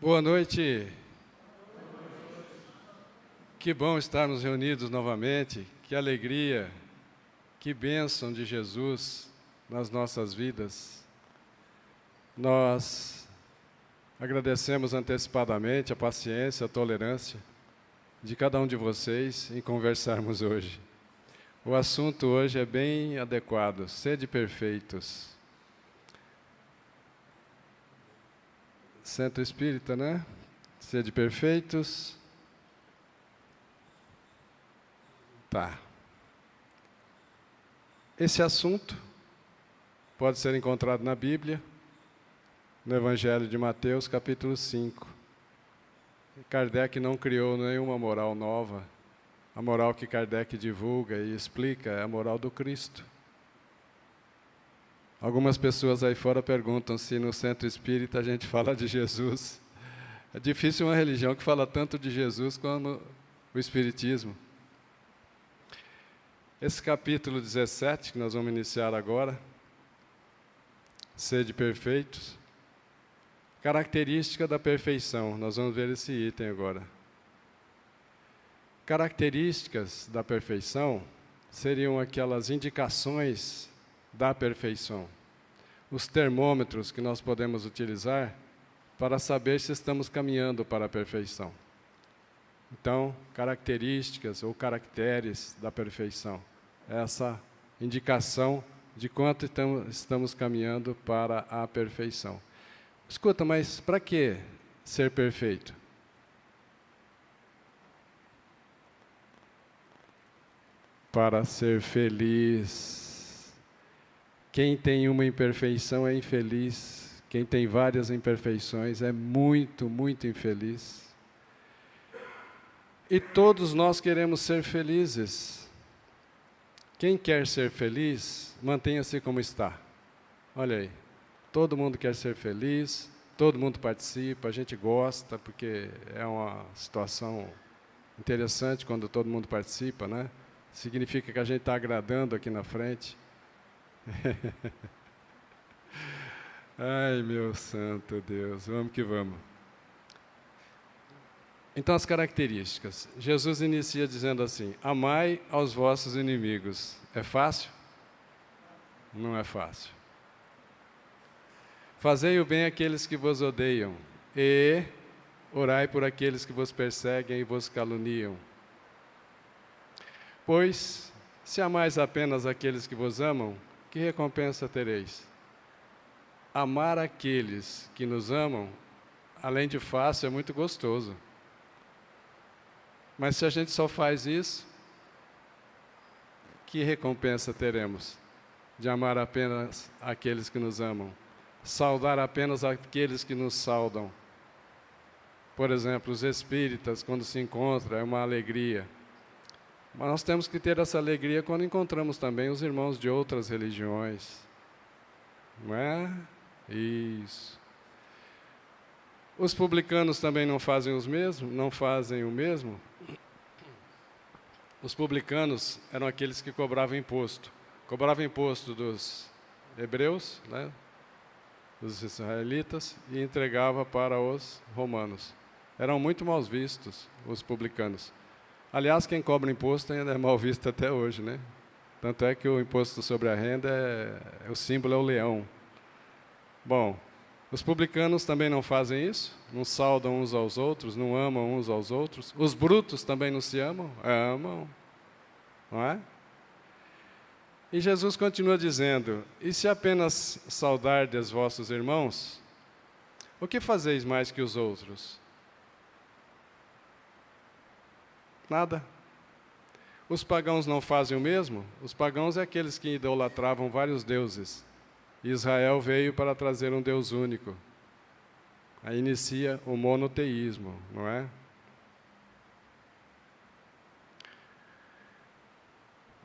Boa noite. Que bom estarmos reunidos novamente. Que alegria, que bênção de Jesus nas nossas vidas. Nós agradecemos antecipadamente a paciência, a tolerância de cada um de vocês em conversarmos hoje. O assunto hoje é bem adequado, sede perfeitos. Centro Espírita, né? Sede perfeitos. Tá. Esse assunto pode ser encontrado na Bíblia, no Evangelho de Mateus, capítulo 5. Kardec não criou nenhuma moral nova. A moral que Kardec divulga e explica é a moral do Cristo. Algumas pessoas aí fora perguntam se no Centro Espírita a gente fala de Jesus. É difícil uma religião que fala tanto de Jesus como o Espiritismo. Esse capítulo 17, que nós vamos iniciar agora, sede perfeitos, característica da perfeição. Nós vamos ver esse item agora. Características da perfeição seriam aquelas indicações da perfeição. Os termômetros que nós podemos utilizar para saber se estamos caminhando para a perfeição. Então, características ou caracteres da perfeição. Essa indicação de quanto estamos caminhando para a perfeição. Escuta, mas para que ser perfeito? Para ser feliz. Quem tem uma imperfeição é infeliz. Quem tem várias imperfeições é muito, muito infeliz. E todos nós queremos ser felizes. Quem quer ser feliz, mantenha-se como está. Olha aí, todo mundo quer ser feliz, todo mundo participa, a gente gosta, porque é uma situação interessante quando todo mundo participa, né? Significa que a gente está agradando aqui na frente. Ai, meu santo Deus, vamos que vamos. Então, as características. Jesus inicia dizendo assim: amai aos vossos inimigos. É fácil? Não é fácil. Fazei o bem àqueles que vos odeiam, e orai por aqueles que vos perseguem e vos caluniam. Pois, se amais apenas aqueles que vos amam, que recompensa tereis? Amar aqueles que nos amam, além de fácil, é muito gostoso. Mas se a gente só faz isso, que recompensa teremos? De amar apenas aqueles que nos amam. Saudar apenas aqueles que nos saudam. Por exemplo, os espíritas, quando se encontram, é uma alegria. Mas nós temos que ter essa alegria quando encontramos também os irmãos de outras religiões. Não é? Isso. Os publicanos também não fazem o mesmo? Os publicanos eram aqueles que cobravam imposto. Cobravam imposto dos hebreus, né, dos israelitas, e entregava para os romanos. Eram muito mal vistos, os publicanos. Aliás, quem cobra imposto ainda é mal visto até hoje, né? Tanto é que o imposto sobre a renda, o símbolo é o leão. Bom, os publicanos também não fazem isso, não saudam uns aos outros, não amam uns aos outros. Os brutos também não se amam? Amam, não é? E Jesus continua dizendo: e se apenas saudardes vossos irmãos, o que fazeis mais que os outros? Nada. Os pagãos não fazem o mesmo? Os pagãos é aqueles que idolatravam vários deuses. Israel veio para trazer um Deus único. Aí inicia o monoteísmo, não é?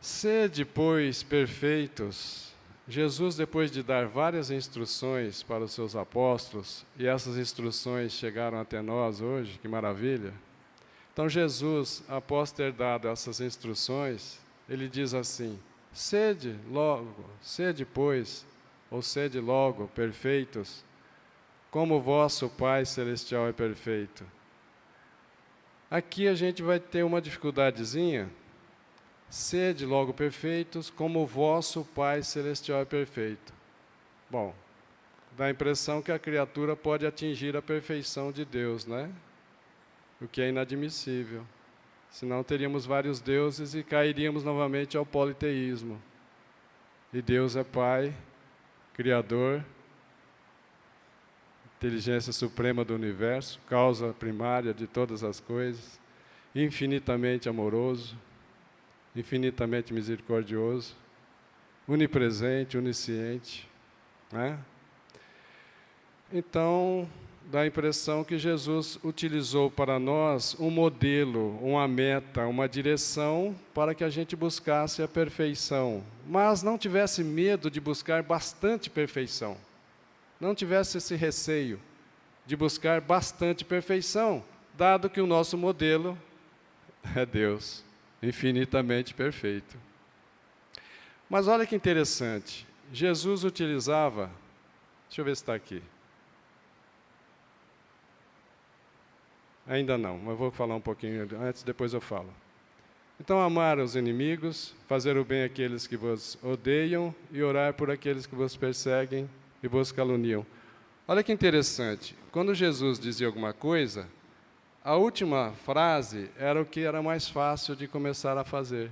Sede, pois, perfeitos. Jesus, depois de dar várias instruções para os seus apóstolos, e essas instruções chegaram até nós hoje, que maravilha. Então Jesus, após ter dado essas instruções, ele diz assim: sede logo, sede, pois, ou sede logo, perfeitos, como o vosso Pai Celestial é perfeito. Aqui a gente vai ter uma dificuldadezinha. Sede logo perfeitos, como o vosso Pai Celestial é perfeito. Bom, dá a impressão que a criatura pode atingir a perfeição de Deus, né? O que é inadmissível. Senão teríamos vários deuses e cairíamos novamente ao politeísmo. E Deus é Pai, Criador, inteligência suprema do universo, causa primária de todas as coisas, infinitamente amoroso, infinitamente misericordioso, onipresente, onisciente, né? Então, dá a impressão que Jesus utilizou para nós um modelo, uma meta, uma direção para que a gente buscasse a perfeição, mas não tivesse medo de buscar bastante perfeição, não tivesse esse receio de buscar bastante perfeição, dado que o nosso modelo é Deus, infinitamente perfeito. Mas olha que interessante, Jesus utilizava, deixa eu ver se está aqui. Ainda não, mas vou falar um pouquinho antes, depois eu falo. Então, amar os inimigos, fazer o bem àqueles que vos odeiam e orar por aqueles que vos perseguem e vos caluniam. Olha que interessante, quando Jesus dizia alguma coisa, a última frase era o que era mais fácil de começar a fazer.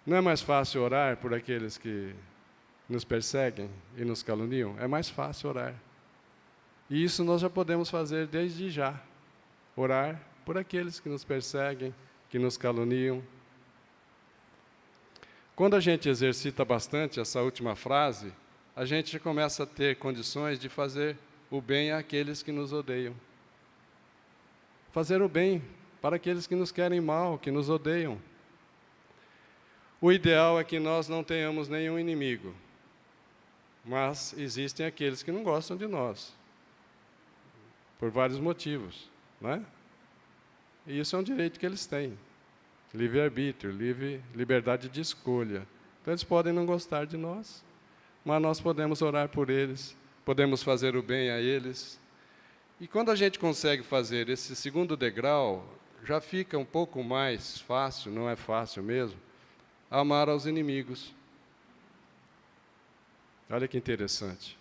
Não é mais fácil orar por aqueles que nos perseguem e nos caluniam? É mais fácil orar. E isso nós já podemos fazer desde já. Orar por aqueles que nos perseguem, que nos caluniam. Quando a gente exercita bastante essa última frase, a gente começa a ter condições de fazer o bem àqueles que nos odeiam. Fazer o bem para aqueles que nos querem mal, que nos odeiam. O ideal é que nós não tenhamos nenhum inimigo, mas existem aqueles que não gostam de nós. Por vários motivos, não é? E isso é um direito que eles têm. Livre-arbítrio, liberdade de escolha. Então, eles podem não gostar de nós, mas nós podemos orar por eles, podemos fazer o bem a eles. E quando a gente consegue fazer esse segundo degrau, já fica um pouco mais fácil, não é fácil mesmo, amar aos inimigos. Olha que interessante.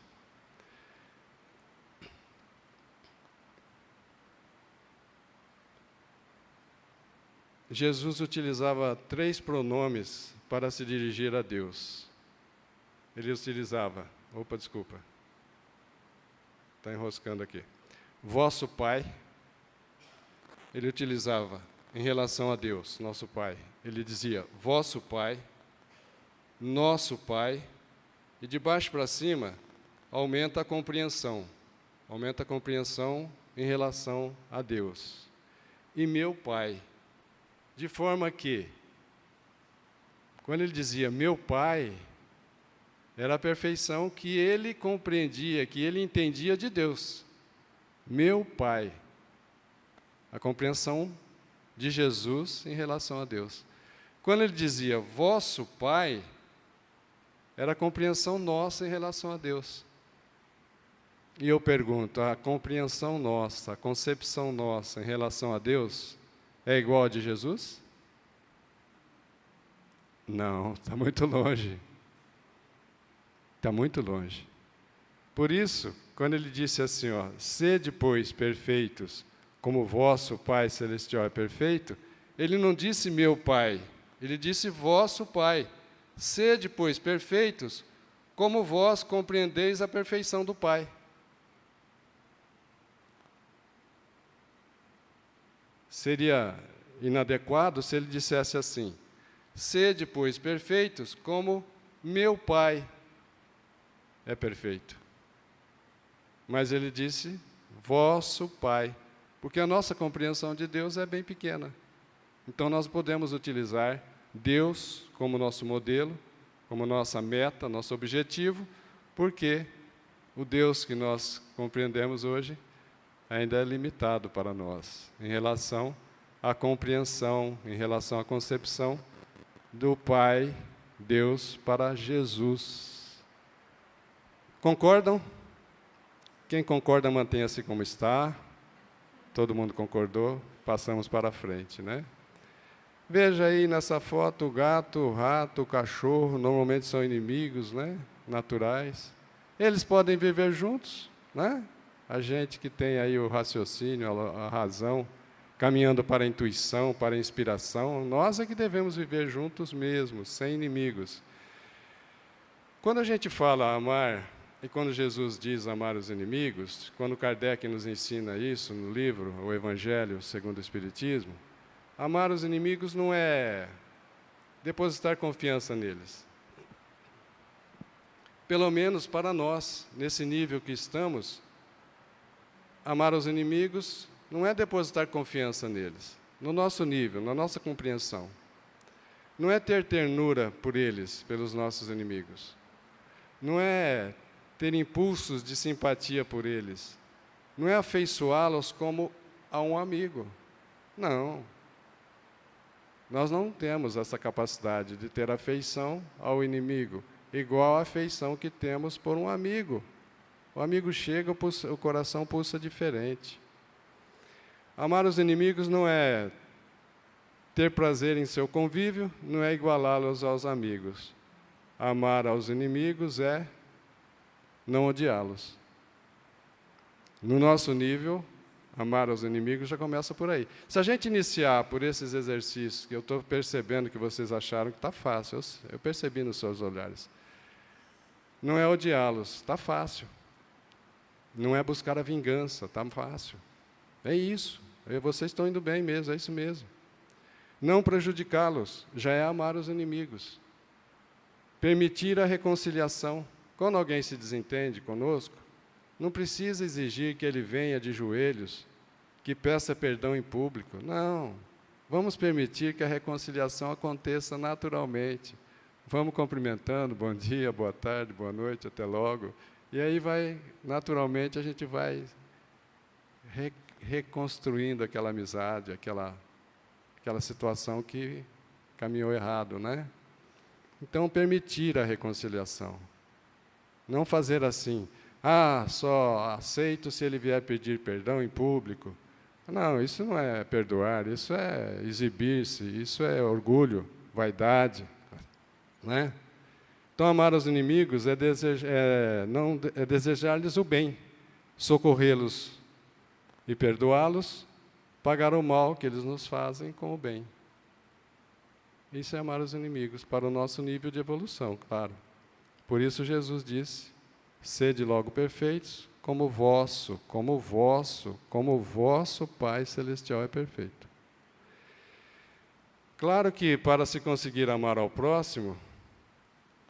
Jesus utilizava 3 pronomes para se dirigir a Deus. Ele utilizava, está enroscando aqui. Vosso Pai, ele utilizava em relação a Deus, nosso Pai. Ele dizia, vosso Pai, nosso Pai, e de baixo para cima, aumenta a compreensão em relação a Deus. E meu Pai. De forma que, quando ele dizia meu Pai, era a perfeição que ele compreendia, que ele entendia de Deus. Meu Pai. A compreensão de Jesus em relação a Deus. Quando ele dizia vosso Pai, era a compreensão nossa em relação a Deus. E eu pergunto, a compreensão nossa, a concepção nossa em relação a Deus é igual a de Jesus? Não, está muito longe. Está muito longe. Por isso, quando ele disse assim, sede, pois, perfeitos, como o vosso Pai Celestial é perfeito, ele não disse meu Pai, ele disse vosso Pai. Sede, pois, perfeitos, como vós compreendeis a perfeição do Pai. Seria inadequado se ele dissesse assim, sede, pois, perfeitos, como meu Pai é perfeito. Mas ele disse, vosso Pai, porque a nossa compreensão de Deus é bem pequena. Então, nós podemos utilizar Deus como nosso modelo, como nossa meta, nosso objetivo, porque o Deus que nós compreendemos hoje ainda é limitado para nós, em relação à compreensão, em relação à concepção do Pai, Deus, para Jesus. Concordam? Quem concorda, mantenha-se como está. Todo mundo concordou, passamos para frente, né? Veja aí nessa foto o gato, o rato, o cachorro, normalmente são inimigos, né? Naturais. Eles podem viver juntos, né? A gente que tem aí o raciocínio, a razão, caminhando para a intuição, para a inspiração, nós é que devemos viver juntos mesmo, sem inimigos. Quando a gente fala amar, e quando Jesus diz amar os inimigos, quando Kardec nos ensina isso no livro O Evangelho segundo o Espiritismo, amar os inimigos não é depositar confiança neles. Pelo menos para nós, nesse nível que estamos, amar os inimigos não é depositar confiança neles, no nosso nível, na nossa compreensão. Não é ter ternura por eles, pelos nossos inimigos. Não é ter impulsos de simpatia por eles. Não é afeiçoá-los como a um amigo. Não. Nós não temos essa capacidade de ter afeição ao inimigo, igual a afeição que temos por um amigo. O amigo chega, o coração pulsa diferente. Amar os inimigos não é ter prazer em seu convívio, não é igualá-los aos amigos. Amar aos inimigos é não odiá-los. No nosso nível, amar aos inimigos já começa por aí. Se a gente iniciar por esses exercícios, que eu estou percebendo que vocês acharam que está fácil, eu percebi nos seus olhares. Não é odiá-los, está fácil. Não é buscar a vingança, está fácil. É isso. Vocês estão indo bem mesmo, é isso mesmo. Não prejudicá-los, já é amar os inimigos. Permitir a reconciliação. Quando alguém se desentende conosco, não precisa exigir que ele venha de joelhos, que peça perdão em público. Não. Vamos permitir que a reconciliação aconteça naturalmente. Vamos cumprimentando, bom dia, boa tarde, boa noite, até logo. E aí naturalmente, a gente vai reconstruindo aquela amizade, aquela situação que caminhou errado, né? Então, permitir a reconciliação. Não fazer assim, só aceito se ele vier pedir perdão em público. Não, isso não é perdoar, isso é exibir-se, isso é orgulho, vaidade, né? Então, amar os inimigos é desejar-lhes o bem, socorrê-los e perdoá-los, pagar o mal que eles nos fazem com o bem. Isso é amar os inimigos, para o nosso nível de evolução, claro. Por isso Jesus disse, sede logo perfeitos, como o vosso Pai Celestial é perfeito. Claro que para se conseguir amar ao próximo,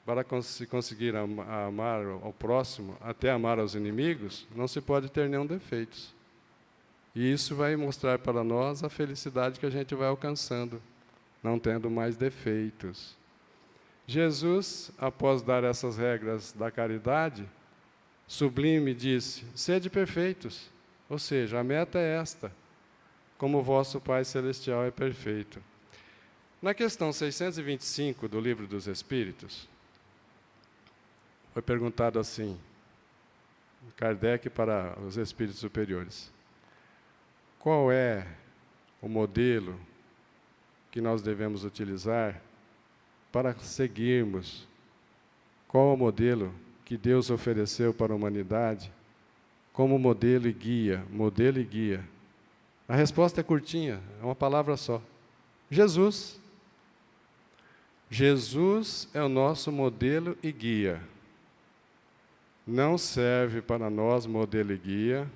para se conseguir amar ao próximo, até amar aos inimigos, não se pode ter nenhum defeito. E isso vai mostrar para nós a felicidade que a gente vai alcançando, não tendo mais defeitos. Jesus, após dar essas regras da caridade, sublime disse, sede perfeitos, ou seja, a meta é esta, como o vosso Pai Celestial é perfeito. Na questão 625 do Livro dos Espíritos, foi perguntado assim, Kardec para os espíritos superiores, qual é o modelo que nós devemos utilizar para seguirmos? Qual é o modelo que Deus ofereceu para a humanidade como modelo e guia? Modelo e guia. A resposta é curtinha, é uma palavra só. Jesus. Jesus é o nosso modelo e guia. Não serve para nós modelo e guia,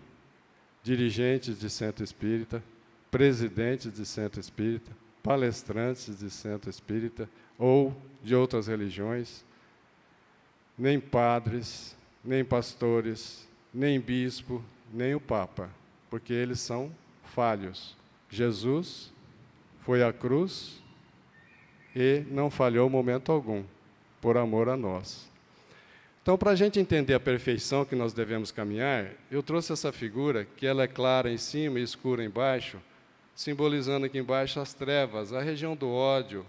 dirigentes de centro espírita, presidentes de centro espírita, palestrantes de centro espírita ou de outras religiões, nem padres, nem pastores, nem bispo, nem o Papa, porque eles são falhos. Jesus foi à cruz e não falhou momento algum, por amor a nós. Então, para a gente entender a perfeição que nós devemos caminhar, eu trouxe essa figura, que ela é clara em cima e escura embaixo, simbolizando aqui embaixo as trevas, a região do ódio.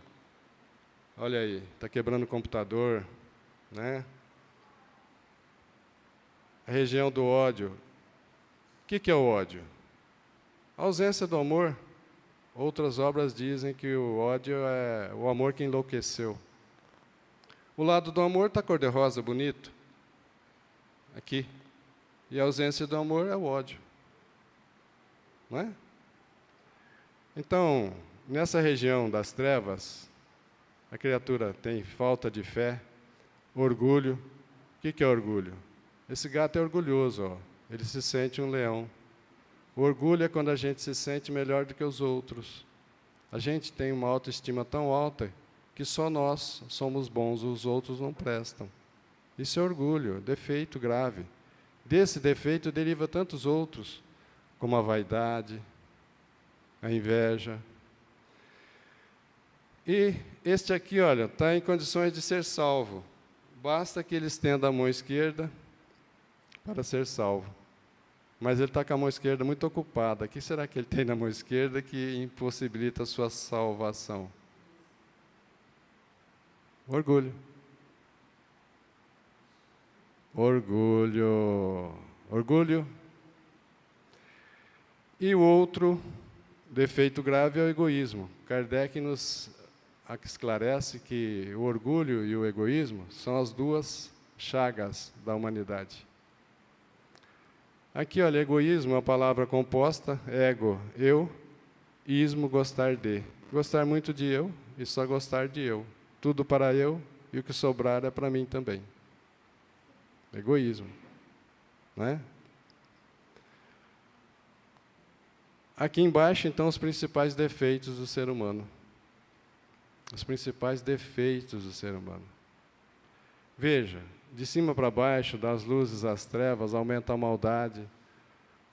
Olha aí, está quebrando o computador, né? a região do ódio. O que é o ódio? A ausência do amor. Outras obras dizem que o ódio é o amor que enlouqueceu. O lado do amor está cor-de-rosa, bonito. Aqui. E a ausência do amor é o ódio. Não é? Então, nessa região das trevas, a criatura tem falta de fé, orgulho. O que é orgulho? Esse gato é orgulhoso, ó. Ele se sente um leão. O orgulho é quando a gente se sente melhor do que os outros. A gente tem uma autoestima tão alta que só nós somos bons, os outros não prestam. Isso é orgulho, defeito grave. Desse defeito deriva tantos outros, como a vaidade, a inveja. E este aqui, olha, está em condições de ser salvo. Basta que ele estenda a mão esquerda para ser salvo. Mas ele está com a mão esquerda muito ocupada. O que será que ele tem na mão esquerda que impossibilita a sua salvação? Orgulho. Orgulho. Orgulho. E o outro defeito grave é o egoísmo. Kardec nos esclarece que o orgulho e o egoísmo são as duas chagas da humanidade. Aqui, olha, egoísmo é uma palavra composta, ego, eu, ismo, gostar de. Gostar muito de eu e só gostar de eu. Tudo para eu e o que sobrar é para mim também. Egoísmo. Não é? Aqui embaixo, então, os principais defeitos do ser humano. Os principais defeitos do ser humano. Veja, de cima para baixo, das luzes às trevas, aumenta a maldade,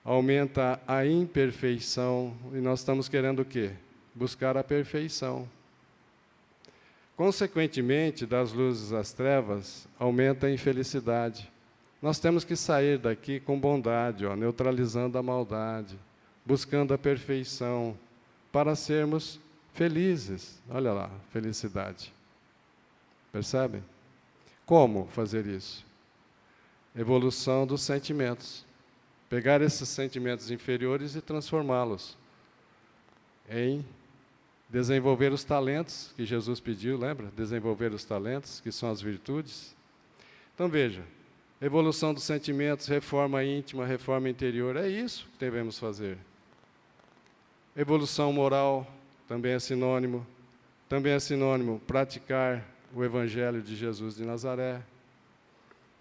aumenta a imperfeição, e nós estamos querendo o quê? Buscar a perfeição. Consequentemente, das luzes às trevas, aumenta a infelicidade. Nós temos que sair daqui com bondade, ó, neutralizando a maldade, buscando a perfeição, para sermos felizes. Olha lá, felicidade. Percebem? Como fazer isso? Evolução dos sentimentos. Pegar esses sentimentos inferiores e transformá-los em desenvolver os talentos que Jesus pediu, lembra? Desenvolver os talentos, que são as virtudes. Então, veja, evolução dos sentimentos, reforma íntima, reforma interior, é isso que devemos fazer. Evolução moral, também é sinônimo. Também é sinônimo praticar o Evangelho de Jesus de Nazaré.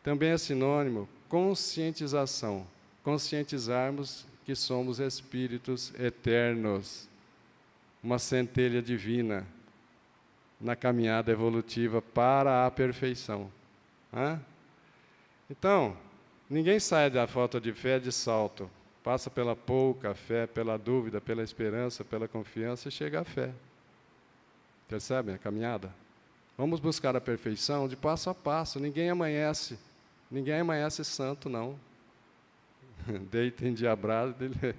Também é sinônimo conscientização. Conscientizarmos que somos espíritos eternos. Uma centelha divina na caminhada evolutiva para a perfeição. Então, ninguém sai da falta de fé de salto. Passa pela pouca fé, pela dúvida, pela esperança, pela confiança e chega à fé. Percebem a caminhada? Vamos buscar a perfeição de passo a passo. Ninguém amanhece santo, não. Deita endiabrado, ele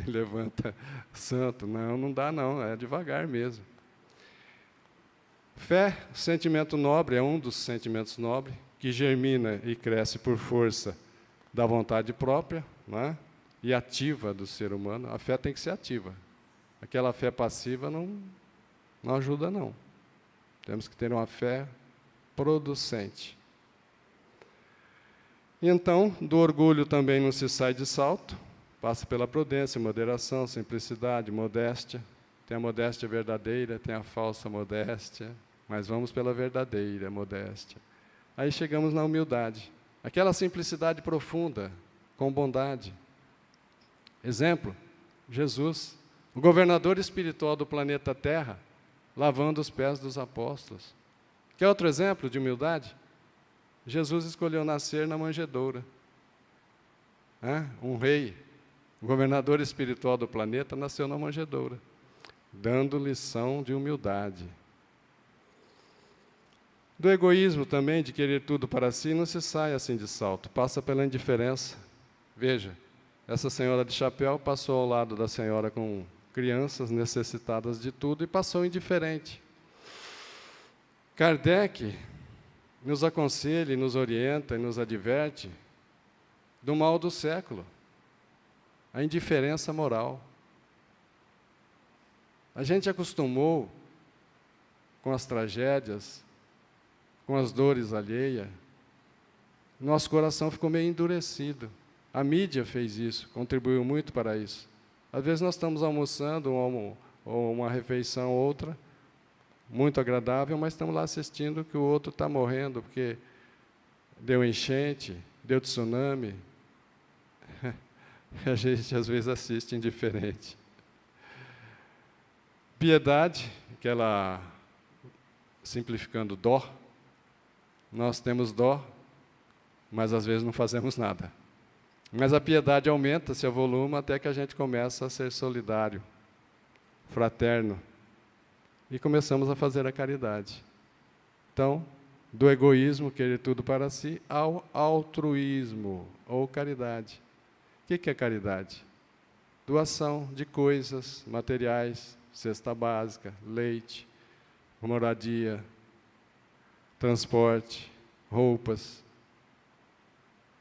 levanta santo. Não dá não, é devagar mesmo. Fé, sentimento nobre, é um dos sentimentos nobres, que germina e cresce por força da vontade própria, né? E ativa do ser humano. A fé tem que ser ativa. Aquela fé passiva não ajuda, não. Temos que ter uma fé producente. E então, do orgulho também não se sai de salto, passa pela prudência, moderação, simplicidade, modéstia. Tem a modéstia verdadeira, tem a falsa modéstia, mas vamos pela verdadeira modéstia. Aí chegamos na humildade, aquela simplicidade profunda, com bondade. Exemplo, Jesus, o governador espiritual do planeta Terra, lavando os pés dos apóstolos. Quer outro exemplo de humildade? Jesus escolheu nascer na manjedoura. Um rei, o governador espiritual do planeta, nasceu na manjedoura, dando lição de humildade. Do egoísmo também, de querer tudo para si, não se sai assim de salto, passa pela indiferença. Veja, essa senhora de chapéu passou ao lado da senhora com crianças necessitadas de tudo e passou indiferente. Kardec nos aconselha, nos orienta e nos adverte do mal do século, a indiferença moral. A gente acostumou com as tragédias, com as dores alheias, nosso coração ficou meio endurecido. A mídia fez isso, contribuiu muito para isso. Às vezes nós estamos almoçando ou uma refeição ou outra, muito agradável, mas estamos lá assistindo que o outro está morrendo porque deu enchente, deu tsunami. A gente às vezes assiste indiferente. Piedade, aquela, simplificando, dó. Nós temos dó, mas às vezes não fazemos nada. Mas a piedade aumenta seu volume até que a gente começa a ser solidário, fraterno, e começamos a fazer a caridade. Então, do egoísmo, querer tudo para si, ao altruísmo, ou caridade. O que é caridade? Doação de coisas materiais, cesta básica, leite, moradia, transporte, roupas,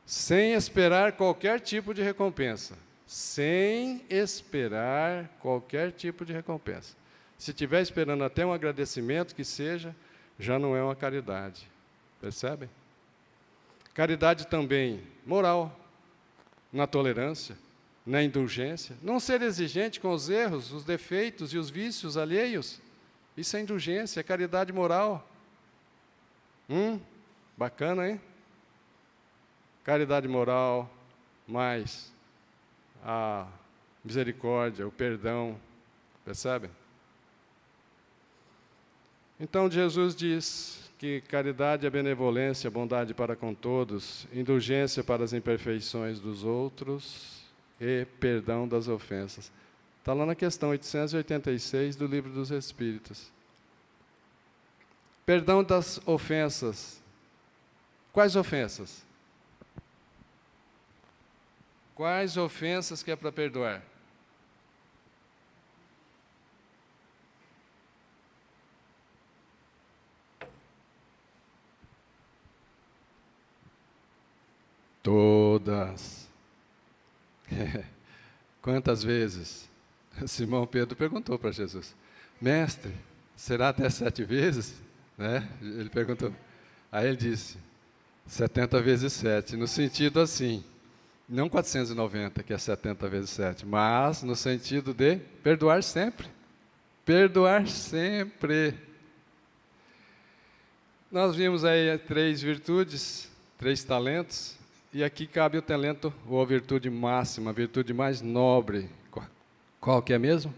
sem esperar qualquer tipo de recompensa. Sem esperar qualquer tipo de recompensa. Se estiver esperando até um agradecimento que seja, já não é uma caridade. Percebem? Caridade também moral, na tolerância, na indulgência. Não ser exigente com os erros, os defeitos e os vícios alheios. Isso é indulgência, é caridade moral. Bacana, hein? Caridade moral, mais a misericórdia, o perdão. Percebem? Então, Jesus diz que caridade é benevolência, bondade para com todos, indulgência para as imperfeições dos outros e perdão das ofensas. Está lá na questão 886 do Livro dos Espíritos. Perdão das ofensas. Quais ofensas? Quais ofensas que é para perdoar? Todas. Quantas vezes? Simão Pedro perguntou para Jesus, mestre, será até 7 vezes? Né? Ele perguntou. Aí ele disse, 70 vezes 7, no sentido assim, não 490, que é 70 vezes 7, mas no sentido de perdoar sempre. Perdoar sempre. Nós vimos aí 3 virtudes, 3 talentos, e aqui cabe o talento, ou a virtude máxima, a virtude mais nobre. Qual que é mesmo?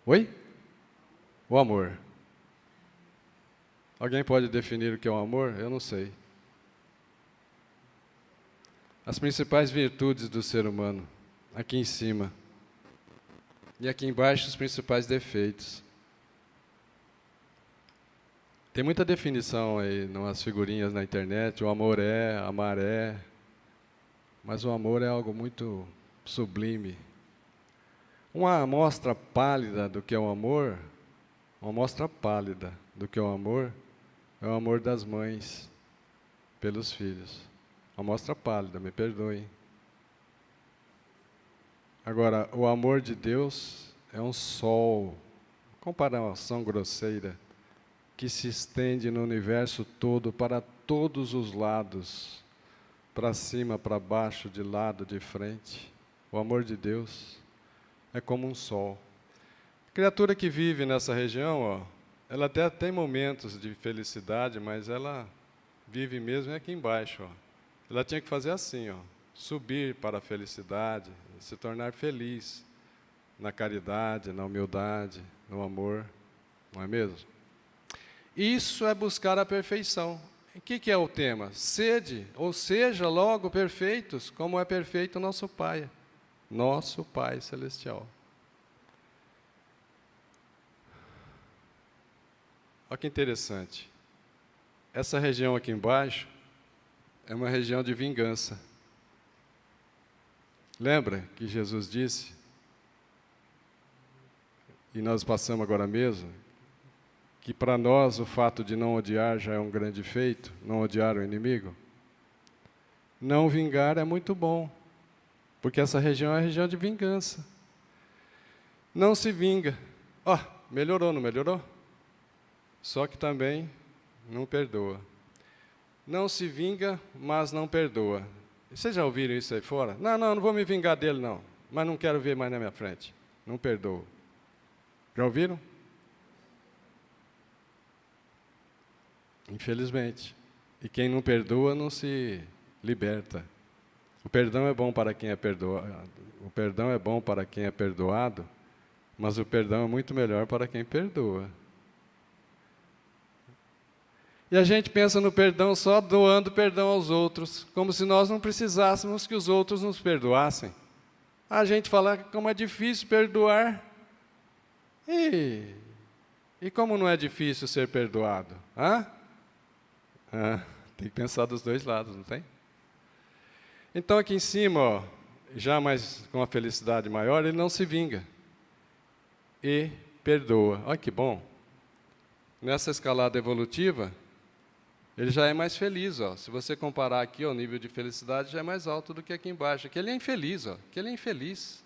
Oi? O amor. Alguém pode definir o que é o amor? Eu não sei. As principais virtudes do ser humano, aqui em cima. E aqui embaixo os principais defeitos. Tem muita definição aí, nas figurinhas na internet, o amor é, amar é, mas o amor é algo muito sublime. Uma amostra pálida do que é o amor, uma amostra pálida do que é o amor, é o amor das mães pelos filhos. Uma amostra pálida, me perdoem. Agora, o amor de Deus é um sol, comparação grosseira, que se estende no universo todo, para todos os lados, para cima, para baixo, de lado, de frente. O amor de Deus é como um sol. A criatura que vive nessa região, ela até tem momentos de felicidade, mas ela vive mesmo aqui embaixo. Ela tinha que fazer assim, subir para a felicidade, se tornar feliz na caridade, na humildade, no amor, não é mesmo? Isso é buscar a perfeição. O que é o tema? Sede, ou seja, logo perfeitos, como é perfeito nosso Pai Celestial. Olha que interessante. Essa região aqui embaixo é uma região de vingança. Lembra que Jesus disse, e nós passamos agora mesmo, que para nós o fato de não odiar já é um grande feito, não odiar o inimigo? Não vingar é muito bom, porque essa região é a região de vingança. Não se vinga. Ó, melhorou, não melhorou? Só que também não perdoa. Não se vinga, mas não perdoa. Vocês já ouviram isso aí fora? Não vou me vingar dele, não. Mas não quero ver mais na minha frente. Não perdoo. Já ouviram? Infelizmente. E quem não perdoa não se liberta. O perdão é bom para quem é perdoado. O perdão é bom para quem é perdoado, mas o perdão é muito melhor para quem perdoa. E a gente pensa no perdão só doando perdão aos outros, como se nós não precisássemos que os outros nos perdoassem. A gente fala como é difícil perdoar. E como não é difícil ser perdoado? Tem que pensar dos dois lados, não tem? Então aqui em cima, ó, já mais com uma felicidade maior, ele não se vinga. E perdoa. Olha que bom. Nessa escalada evolutiva, ele já é mais feliz, ó. Se você comparar aqui, ó, o nível de felicidade já é mais alto do que aqui embaixo. Aqui ele é infeliz, ó. Aqui ele é infeliz.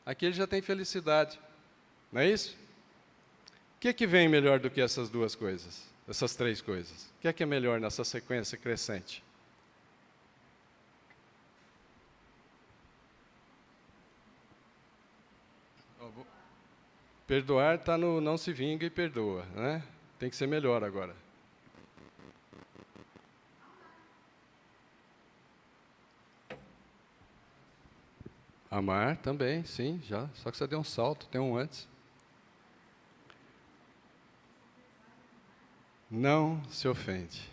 Aqui ele já tem felicidade. Não é isso? O que é que vem melhor do que essas duas coisas? Essas três coisas? O que é melhor nessa sequência crescente? Perdoar está no não se vinga e perdoa, né? Tem que ser melhor agora. Amar também, sim, já. Só que você deu um salto, tem um antes. Não se ofende.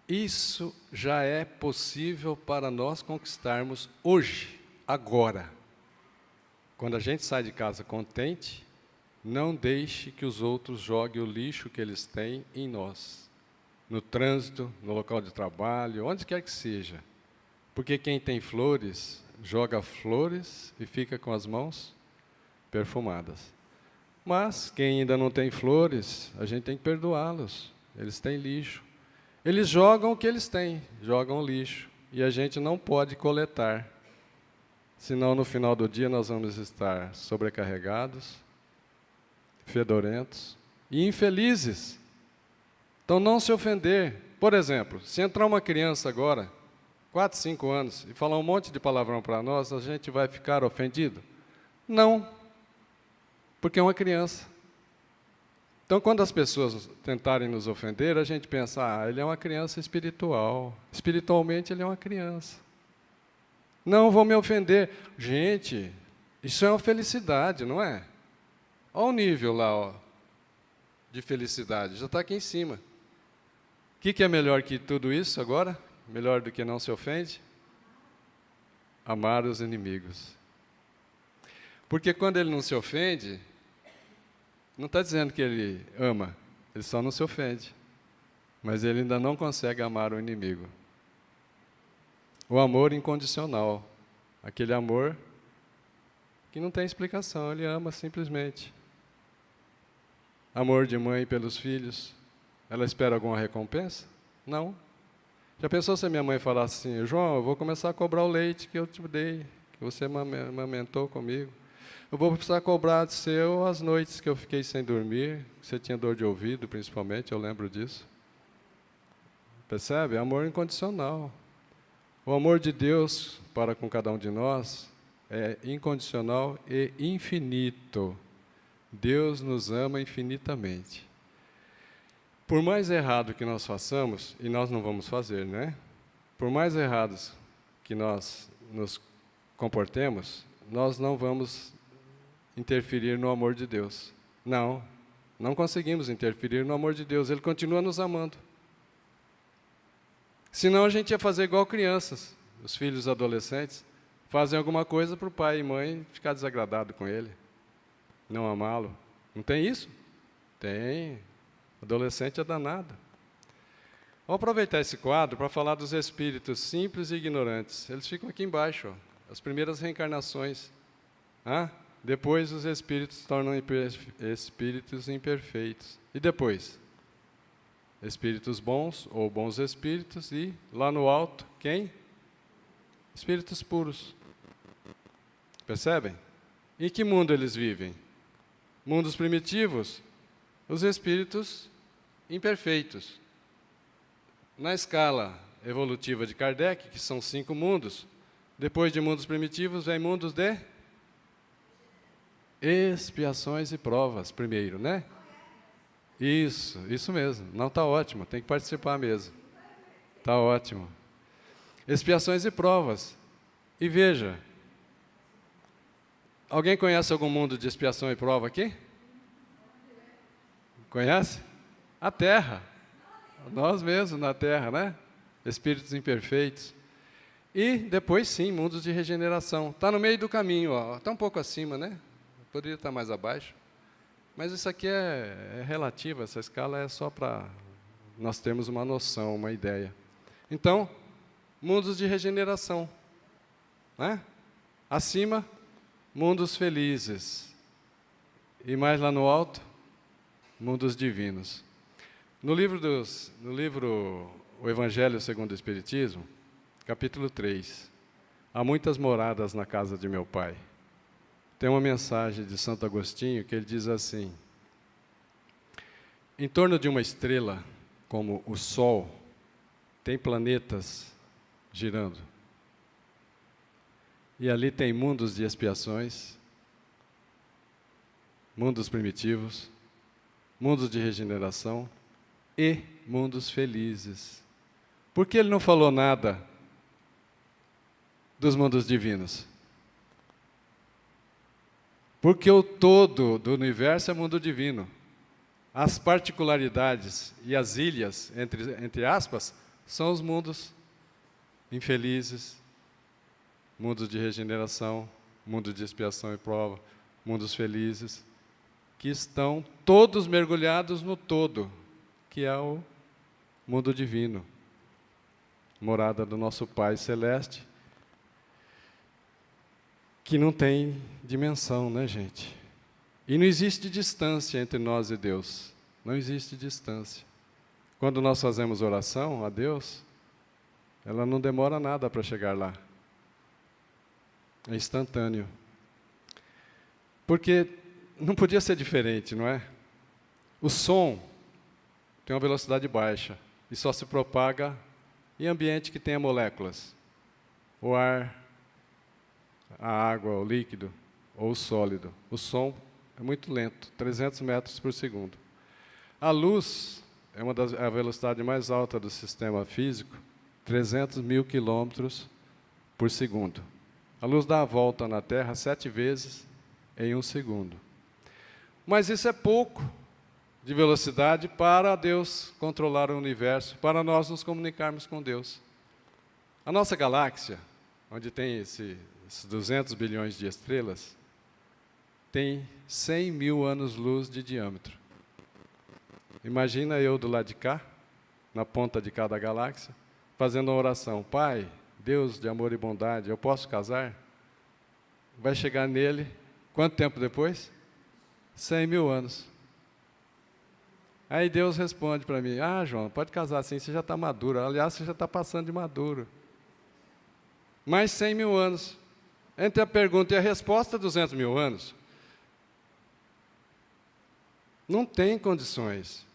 Isso já é possível para nós conquistarmos hoje, agora. Quando a gente sai de casa contente, não deixe que os outros joguem o lixo que eles têm em nós. No trânsito, no local de trabalho, onde quer que seja. Porque quem tem flores, joga flores e fica com as mãos perfumadas. Mas quem ainda não tem flores, a gente tem que perdoá-los. Eles têm lixo. Eles jogam o que eles têm, jogam lixo. E a gente não pode coletar. Senão, no final do dia, nós vamos estar sobrecarregados, fedorentos e infelizes. Então, não se ofender. Por exemplo, se entrar uma criança agora, 4, 5 anos, e falar um monte de palavrão para nós, a gente vai ficar ofendido? Não, porque é uma criança. Então, quando as pessoas tentarem nos ofender, a gente pensa, ele é uma criança espiritual. Espiritualmente, ele é uma criança. Não vou me ofender. Gente, isso é uma felicidade, não é? Olha o nível lá, ó, de felicidade, já está aqui em cima. O que é melhor que tudo isso agora? Melhor do que não se ofende? Amar os inimigos. Porque quando ele não se ofende, não está dizendo que ele ama, ele só não se ofende. Mas ele ainda não consegue amar o inimigo. O amor incondicional, aquele amor que não tem explicação, ele ama simplesmente. Amor de mãe pelos filhos, ela espera alguma recompensa? Não. Já pensou se a minha mãe falasse assim, João, eu vou começar a cobrar o leite que eu te dei, que você amamentou comigo. Eu vou precisar cobrar de seu as noites que eu fiquei sem dormir, que você tinha dor de ouvido, principalmente, eu lembro disso. Percebe? Amor incondicional. O amor de Deus para com cada um de nós é incondicional e infinito. Deus nos ama infinitamente. Por mais errado que nós façamos, e nós não vamos fazer, né? Por mais errados que nós nos comportemos, nós não vamos interferir no amor de Deus. Não conseguimos interferir no amor de Deus. Ele continua nos amando. Senão a gente ia fazer igual crianças, os filhos adolescentes, fazem alguma coisa para o pai e mãe ficar desagradado com ele, não amá-lo. Não tem isso? Tem. Adolescente é danado. Vamos aproveitar esse quadro para falar dos espíritos simples e ignorantes. Eles ficam aqui embaixo, ó, as primeiras reencarnações. Depois os espíritos se tornam espíritos imperfeitos. E depois? espíritos bons ou bons espíritos, e lá no alto, quem? Espíritos puros. Percebem? Em que mundo eles vivem? Mundos primitivos? Os espíritos imperfeitos. Na escala evolutiva de Kardec, que são 5 mundos, depois de mundos primitivos, vem mundos de expiações e provas, primeiro, né? Isso mesmo. Não, está ótimo, tem que participar mesmo. Está ótimo. Expiações e provas. E veja, alguém conhece algum mundo de expiação e prova aqui? Conhece? A Terra. Nós mesmos na Terra, né? Espíritos imperfeitos. E depois, sim, mundos de regeneração. Está no meio do caminho, está um pouco acima, né? Poderia estar mais abaixo. Mas isso aqui é relativo, essa escala é só para nós termos uma noção, uma ideia. Então, mundos de regeneração. Né? Acima, mundos felizes. E mais lá no alto, mundos divinos. No livro O Evangelho segundo o Espiritismo, capítulo 3, há muitas moradas na casa de meu Pai. Tem uma mensagem de Santo Agostinho que ele diz assim: em torno de uma estrela, como o Sol, tem planetas girando. E ali tem mundos de expiações, mundos primitivos, mundos de regeneração e mundos felizes. Por que ele não falou nada dos mundos divinos? Porque o todo do universo é mundo divino. As particularidades e as ilhas, entre aspas, são os mundos infelizes, mundos de regeneração, mundo de expiação e prova, mundos felizes, que estão todos mergulhados no todo, que é o mundo divino, morada do nosso Pai Celeste, que não tem dimensão, né, gente? E não existe distância entre nós e Deus. Não existe distância. Quando nós fazemos oração a Deus, ela não demora nada para chegar lá. É instantâneo. Porque não podia ser diferente, não é? O som tem uma velocidade baixa e só se propaga em ambiente que tenha moléculas. O ar, a água, o líquido ou o sólido. O som é muito lento, 300 metros por segundo. A luz é a velocidade mais alta do sistema físico, 300 mil quilômetros por segundo. A luz dá a volta na Terra 7 vezes em 1 segundo. Mas isso é pouco de velocidade para Deus controlar o universo, para nós nos comunicarmos com Deus. A nossa galáxia, onde tem esses 200 bilhões de estrelas, tem 100 mil anos-luz de diâmetro. Imagina eu do lado de cá, na ponta de cada galáxia, fazendo uma oração: Pai, Deus de amor e bondade, eu posso casar? Vai chegar nele, quanto tempo depois? 100 mil anos. Aí Deus responde para mim: ah, João, pode casar sim, você já está maduro. Aliás, você já está passando de maduro. Mais 100 mil anos. Entre a pergunta e a resposta, 200 mil anos. Não tem condições.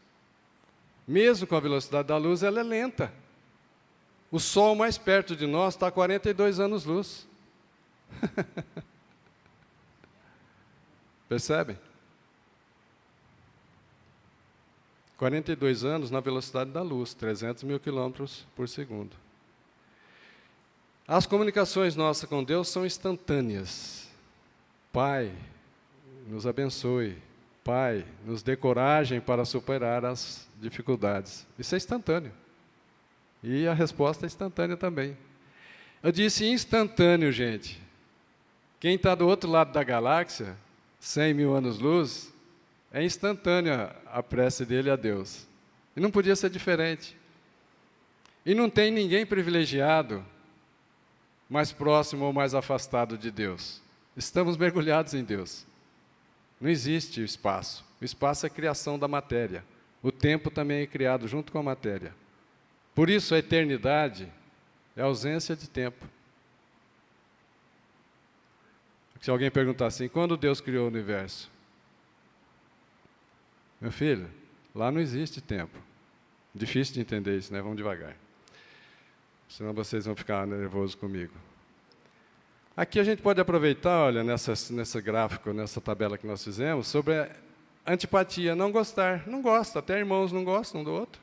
Mesmo com a velocidade da luz, ela é lenta. O Sol mais perto de nós está a 42 anos-luz. Percebem? 42 anos na velocidade da luz, 300 mil quilômetros por segundo. As comunicações nossas com Deus são instantâneas. Pai, nos abençoe. Pai, nos dê coragem para superar as dificuldades. Isso é instantâneo. E a resposta é instantânea também. Eu disse instantâneo, gente. Quem está do outro lado da galáxia, 100 mil anos-luz, é instantânea a prece dele a Deus. E não podia ser diferente. E não tem ninguém privilegiado, mais próximo ou mais afastado de Deus. Estamos mergulhados em Deus. Não existe o espaço. O espaço é a criação da matéria. O tempo também é criado junto com a matéria. Por isso, a eternidade é a ausência de tempo. Se alguém perguntar assim, quando Deus criou o universo? Meu filho, lá não existe tempo. Difícil de entender isso, né? Vamos devagar. Senão vocês vão ficar nervosos comigo. Aqui a gente pode aproveitar, olha, nesse gráfico, nessa tabela que nós fizemos, sobre a antipatia, não gostar. Não gosta, até irmãos não gostam um do outro.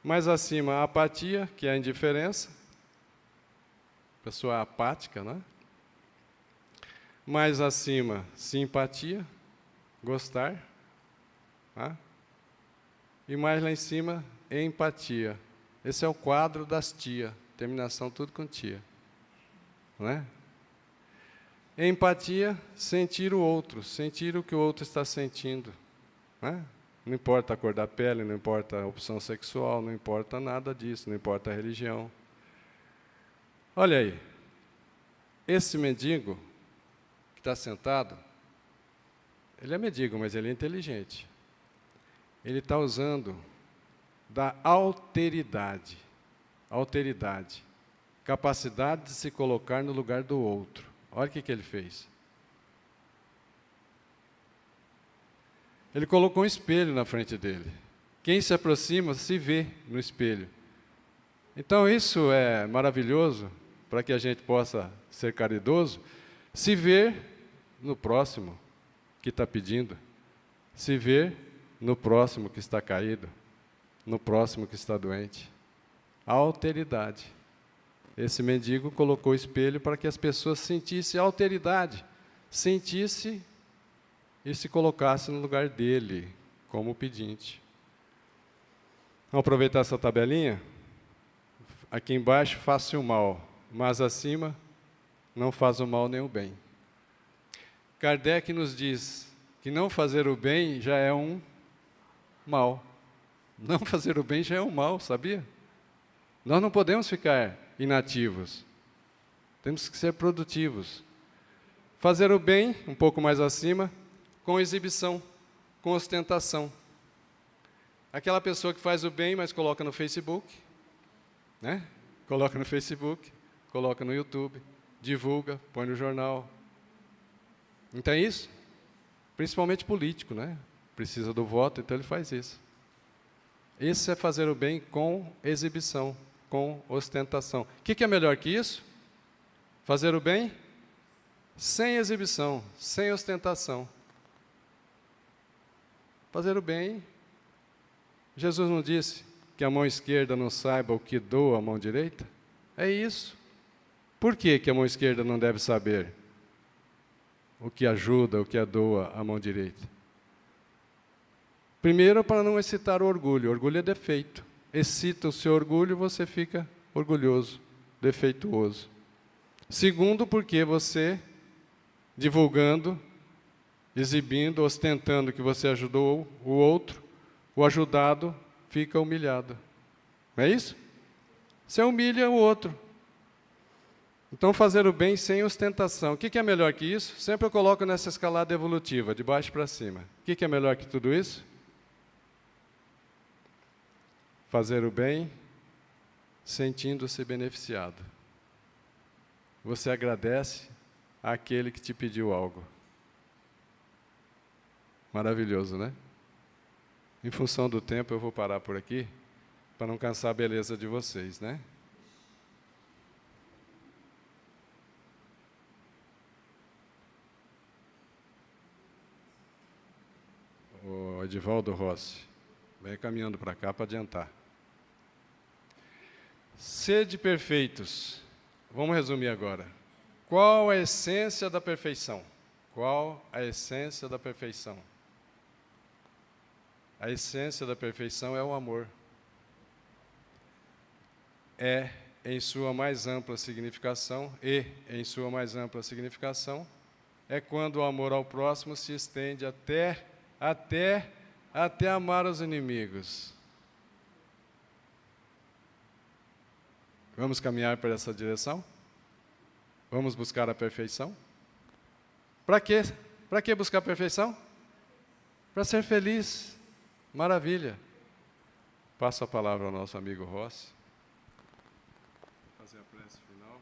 Mais acima, a apatia, que é a indiferença. Pessoa apática, né? Mais acima, simpatia, gostar. Tá? E mais lá em cima, empatia. Esse é o quadro das tia, terminação tudo com tia. Não é? Empatia, sentir o outro, sentir o que o outro está sentindo. Não é? Não importa a cor da pele, não importa a opção sexual, não importa nada disso, não importa a religião. Olha aí, esse mendigo que está sentado, ele é mendigo, mas ele é inteligente. Ele está usando da alteridade, capacidade de se colocar no lugar do outro. Olha o que ele fez. Ele colocou um espelho na frente dele. Quem se aproxima se vê no espelho. Então isso é maravilhoso para que a gente possa ser caridoso, se ver no próximo que está pedindo, se ver no próximo que está caído, no próximo que está doente. A alteridade. Esse mendigo colocou o espelho para que as pessoas sentissem a alteridade, sentissem e se colocassem no lugar dele, como pedinte. Vamos aproveitar essa tabelinha? Aqui embaixo, faça o mal, mas acima, não faz o mal nem o bem. Kardec nos diz que não fazer o bem já é um mal. Não fazer o bem já é um mal, sabia? Nós não podemos ficar inativos. Temos que ser produtivos. Fazer o bem, um pouco mais acima, com exibição, com ostentação. Aquela pessoa que faz o bem, mas coloca no Facebook, né? Coloca no Facebook, coloca no YouTube, divulga, põe no jornal. Não tem isso? Principalmente político, né? Precisa do voto, então ele faz isso. Isso é fazer o bem com exibição, com ostentação. O que é melhor que isso? Fazer o bem sem exibição, sem ostentação. Fazer o bem. Jesus não disse que a mão esquerda não saiba o que doa a mão direita? É isso. Por que a mão esquerda não deve saber o que ajuda, o que doa a mão direita? Primeiro, para não excitar o orgulho. O orgulho é defeito. Excita o seu orgulho, você fica orgulhoso, defeituoso. Segundo, porque você, divulgando, exibindo, ostentando que você ajudou o outro, o ajudado fica humilhado. Não é isso? Você humilha o outro. Então, fazer o bem sem ostentação. O que é melhor que isso? Sempre eu coloco nessa escalada evolutiva, de baixo para cima. O que é melhor que tudo isso? Fazer o bem sentindo-se beneficiado. Você agradece àquele que te pediu algo. Maravilhoso, né? Em função do tempo, eu vou parar por aqui, para não cansar a beleza de vocês, né? O Edivaldo Rossi, vem caminhando para cá para adiantar. Sede perfeitos. Vamos resumir agora. Qual a essência da perfeição? Qual a essência da perfeição? A essência da perfeição é o amor. É, em sua mais ampla significação, é quando o amor ao próximo se estende até amar os inimigos. Vamos caminhar para essa direção? Vamos buscar a perfeição? Para quê? Para que buscar a perfeição? Para ser feliz. Maravilha. Passo a palavra ao nosso amigo Rossi. Fazer a prece final.